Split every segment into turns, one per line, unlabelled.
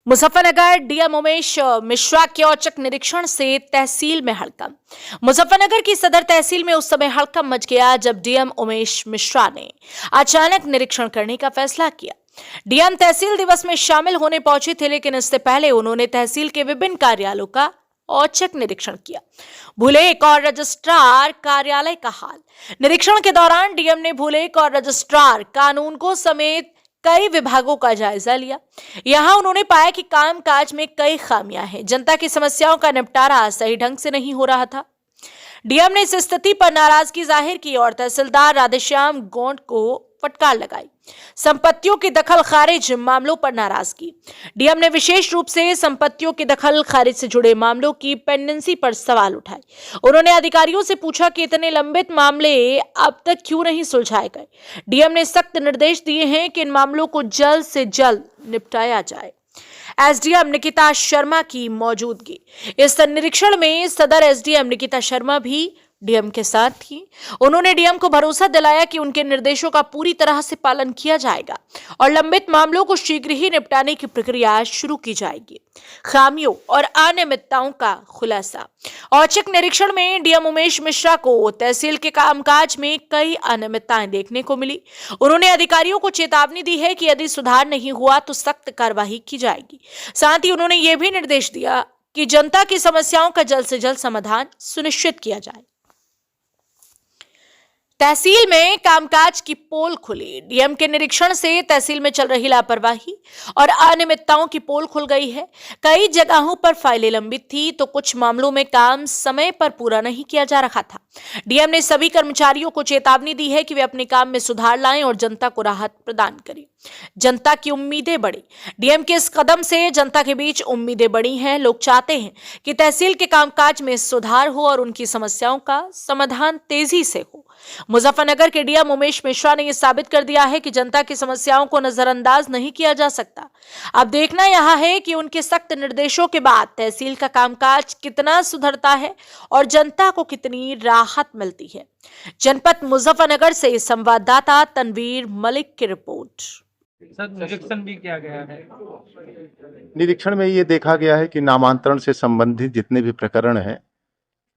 Muzaffarnagar DM Umesh Mishra के औचक निरीक्षण से तहसील में हड़कंप। मुजफ्फरनगर की सदर तहसील में उस समय हड़कंप मच गया जब डीएम उमेश मिश्रा ने अचानक निरीक्षण करने का फैसला किया। डीएम तहसील दिवस में शामिल होने पहुंचे थे, लेकिन इससे पहले उन्होंने तहसील के विभिन्न कार्यालयों का औचक निरीक्षण किया। भूलेख और रजिस्ट्रार कार्यालय का हाल। निरीक्षण के दौरान डीएम ने भूलेख और रजिस्ट्रार कानून को समेत कई विभागों का जायजा लिया। यहां उन्होंने पाया कि कामकाज में कई खामियां हैं। जनता की समस्याओं का निपटारा सही ढंग से नहीं हो रहा था। डीएम ने इस स्थिति पर नाराजगी जाहिर की और तहसीलदार राधेश्याम गोंड को फटकार लगाई। संपत्तियों की दखल खारिज मामलों पर नाराजगी। डीएम ने विशेष रूप से संपत्तियों की दखल खारिज से जुड़े मामलों की पेंडेंसी पर सवाल उठाए। उन्होंने अधिकारियों से पूछा कि इतने लंबित मामले अब तक क्यों नहीं सुलझाए गए। डीएम ने सख्त निर्देश दिए हैं कि इन मामलों को जल्द से जल्द निपटाया जाए। एसडीएम निकिता शर्मा की मौजूदगी। इस निरीक्षण में सदर एसडीएम निकिता शर्मा भी डीएम के साथ थी। उन्होंने डीएम को भरोसा दिलाया कि उनके निर्देशों का पूरी तरह से पालन किया जाएगा और लंबित मामलों को शीघ्र ही निपटाने की प्रक्रिया शुरू की जाएगी। खामियों और अनियमितताओं का खुलासा। औचक निरीक्षण में डीएम उमेश मिश्रा को तहसील के कामकाज में कई अनियमितताएं देखने को मिली। उन्होंने अधिकारियों को चेतावनी दी है कि यदि सुधार नहीं हुआ तो सख्त कार्रवाई की जाएगी। साथ ही उन्होंने यह भी निर्देश दिया कि जनता की समस्याओं का जल्द से जल्द समाधान सुनिश्चित किया जाए। तहसील में कामकाज की पोल खुली। डीएम के निरीक्षण से तहसील में चल रही लापरवाही और अनियमितताओं की पोल खुल गई है। कई जगहों पर फाइलें लंबित थी तो कुछ मामलों में काम समय पर पूरा नहीं किया जा रहा था। डीएम ने सभी कर्मचारियों को चेतावनी दी है कि वे अपने काम में सुधार लाएं और जनता को राहत प्रदान करें। जनता की उम्मीदें बढ़ी। डीएम के इस कदम से जनता के बीच उम्मीदें बढ़ी हैं। लोग चाहते हैं कि तहसील के कामकाज में सुधार हो और उनकी समस्याओं का समाधान तेजी से हो। मुजफ्फरनगर के डीएम उमेश मिश्रा ने यह साबित कर दिया है कि जनता की समस्याओं को नजरअंदाज नहीं किया जा सकता। अब देखना यह है कि उनके सख्त निर्देशों के बाद तहसील का कामकाज कितना सुधरता है और जनता को कितनी राहत मिलती है। जनपद मुजफ्फरनगर से संवाददाता तनवीर मलिक की रिपोर्ट।
सर, निरीक्षण भी किया गया है।
निरीक्षण में ये देखा गया है कि नामांतरण से संबंधित जितने भी प्रकरण हैं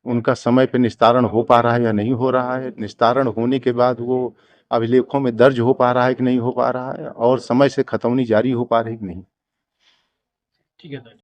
उनका समय पे निस्तारण हो पा रहा है या नहीं हो रहा है। निस्तारण होने के बाद वो अभिलेखों में दर्ज हो पा रहा है कि नहीं हो पा रहा है और समय से खतौनी जारी हो पा रही है कि नहीं।
ठीक है सर।